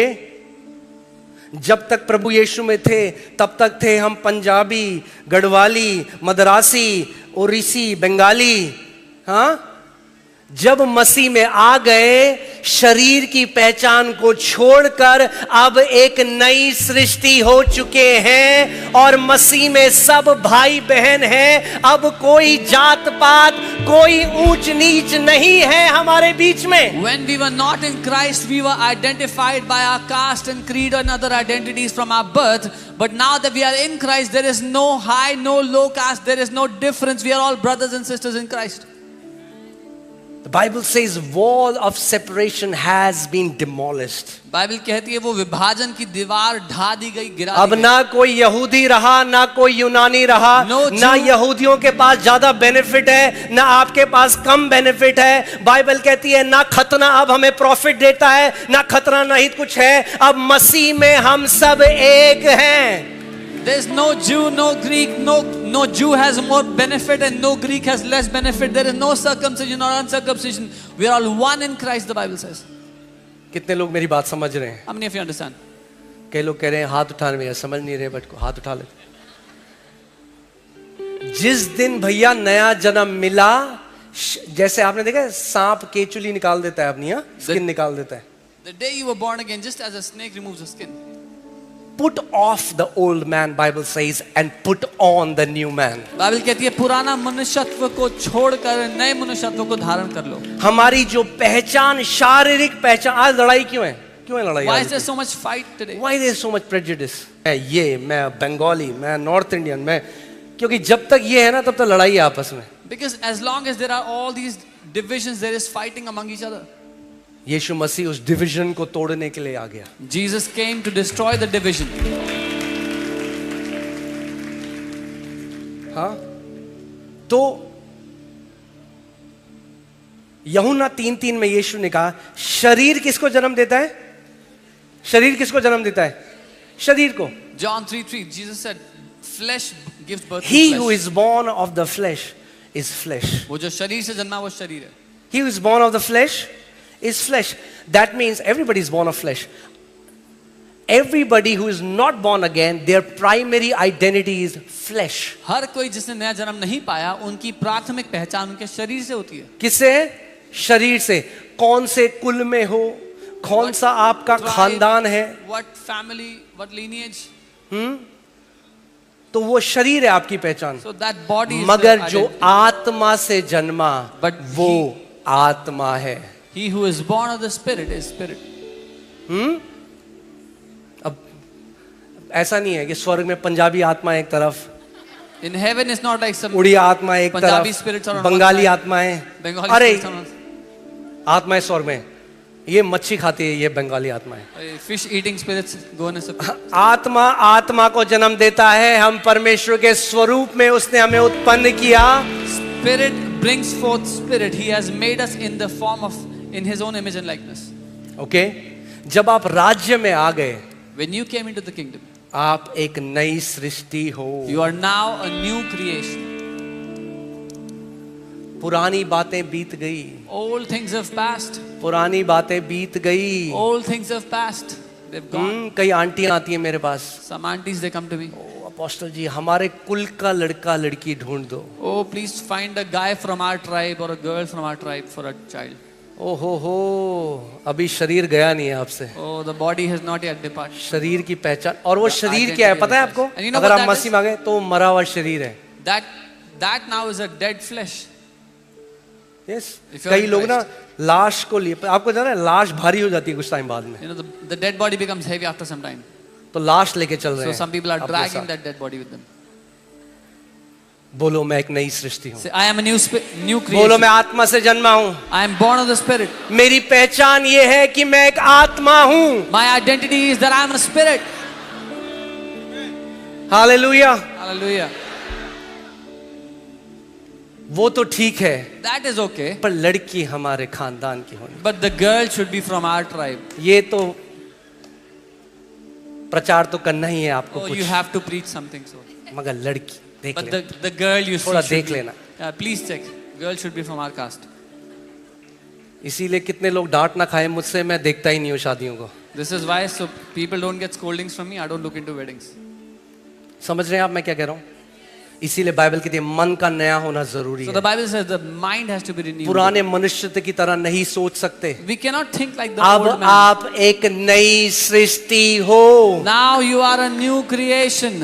जब तक प्रभु यीशु में थे तब तक थे हम पंजाबी, गढ़वाली, मद्रासी, ओरिसी, बंगाली। हाँ, जब मसीह में आ गए शरीर की पहचान को छोड़कर अब एक नई सृष्टि हो चुके हैं और मसीह में सब भाई बहन हैं। अब कोई जात पात, कोई ऊंच नीच नहीं है हमारे बीच में। When we were not in Christ, we were identified by our caste and creed and other identities from our birth. But now that we are in Christ, there is no high, no low caste. There is no difference. We are all brothers and sisters in Christ. The Bible says wall of separation has been demolished. Bible कहती है वो विभाजन की दीवार ढा दी गई, गिरा अब दी गई। ना कोई यहूदी रहा, ना कोई यूनानी रहा, ना यहूदियों के पास ज्यादा बेनिफिट है, ना आपके पास कम बेनिफिट है। बाइबल कहती है ना खतना अब हमें प्रॉफिट देता है, ना खतना नहीं कुछ है। अब मसीह में हम सब एक हैं। There is no Jew, no Greek, no Jew has more benefit and no Greek has less benefit. There is no circumcision or uncircumcision. We are all one in Christ, the Bible says. कितने लोग मेरी बात समझ रहे हैं? How many of you understand? कई लोग कह रहे हैं हाथ उठाने में समझ नहीं रहे, बट को हाथ उठा लेते। जिस दिन भैया नया जन्म मिला, जैसे आपने देखा है सांप केचुली निकाल देता है अपनी, स्किन निकाल देता है। The day you were born again, just as a snake removes the skin. Put off the old man, Bible says, and put on the new man. Bible कहती है पुराना मनुष्यत्व को छोड़कर नए मनुष्यत्व को धारण कर लो। हमारी जो पहचान, शारीरिक पहचान, आज लड़ाई क्यों है? क्यों है लड़ाई? Why is there so much fight today? Why there is so much prejudice? ये मैं बंगाली, मैं नॉर्थ इंडियन, मैं, क्योंकि जब तक ये है ना तब तक लड़ाई है आपस में। Because as long as there are all these divisions, there is fighting among each other. यीशु मसीह उस डिवीजन को तोड़ने के लिए आ गया। Jesus came to destroy the division. हाँ, तो यूहन्ना 3:3 में यीशु ने कहा शरीर किसको जन्म देता है? शरीर किसको जन्म देता है? शरीर को। John 3:3, Jesus said, flesh gives birth to He flesh. who is born of the flesh is flesh. वो जो शरीर से जन्मा वो शरीर है। He who is born of the flesh is flesh. That means everybody is born of flesh. Everybody who is not born again, their primary identity is flesh. हर कोई जिसने नया जन्म नहीं पाया, उनकी प्राथमिक पहचान उनके शरीर से होती है। किससे? शरीर से। कौन से कुल में हो, कौन सा आपका खानदान है, What family, what lineage? तो वो शरीर है आपकी पहचान। So that body is मगर the जो identity. आत्मा से जन्मा But वो आत्मा है। He who is born of the Spirit is Spirit. अब ऐसा नहीं है कि स्वर्ग में पंजाबी आत्मा एक तरफ, In heaven is not like some Odia आत्मा एक Punjabi spirits are तरफ, on one बंगाली side. आत्माएं, Bengali अरे spirits are आत्माएं स्वर्ग में, ये मच्छी खाती है, ये बंगाली आत्माएं। on- fish eating spirits go in a separate. आत्मा आत्मा को जन्म देता है। हम परमेश्वर के स्वरूप में उसने हमें उत्पन्न किया। Spirit brings forth spirit. He has made us in the form of, in His own image and likeness. Okay, जब आप राज्य में आ गए, When you came into the kingdom, आप एक नई सृष्टि हो। you are now a new creation. पुरानी बातें बीत गई, Old things have passed. पुरानी बातें बीत गई। Old things have passed. They've gone. कई आंटियां आती हैं मेरे पास, Some aunties, they come to me. Apostle ji हमारे कुल का लड़का लड़की ढूंढ दो। Oh, please find a guy from our tribe or a girl from our tribe for a child. ओ हो, अभी शरीर गया नहीं है आपसे। Oh, the body has not yet departed. शरीर की पहचान, और वो The शरीर क्या है identity पता है of आपको? Christ. And you know अगर what आप that मसीह में आ गए तो मरा हुआ शरीर है। That now is a dead flesh. Yes, If you are कई in लोग ना Christ. लाश को लिए, आपको जाना है लाश भारी हो जाती है कुछ टाइम बाद में, You know, the dead body becomes heavy after some time. तो लाश लेके चल रहे So हैं। some people are अपने dragging साथ। that dead body with them. बोलो मैं एक नई सृष्टि हूँ। Say, I am a new बोलो creation. मैं आत्मा से जन्मा हूँ। I am born of the Spirit. मेरी पहचान ये है कि मैं एक आत्मा हूँ। My identity is that I am a spirit. Hallelujah. Hallelujah. वो तो ठीक है, That is okay. पर लड़की हमारे खानदान की होनी। But the girl should be from our tribe. ये तो प्रचार तो करना ही है आपको Oh, कुछ, you have to preach something so. मगर लड़की देख But ले, the girl you थोड़ा see should देख be, लेना। please check. Girl should be from our caste. इसीलिए कितने लोग डांट ना खाए मुझसे, मैं देखता ही नहीं हूँ शादियों को। This is why so people don't get scoldings from me. I don't look into weddings. समझ रहे हैं आप मैं क्या कह रहा हूं? इसीलिए बाइबल कहती है मन का नया होना जरूरी So है. the Bible says the mind has to be renewed. पुराने मनुष्य की तरह नहीं सोच सकते. We cannot think like the अब old man. आप एक नई सृष्टि हो. Now you are a new creation.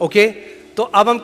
Okay, तो अब हम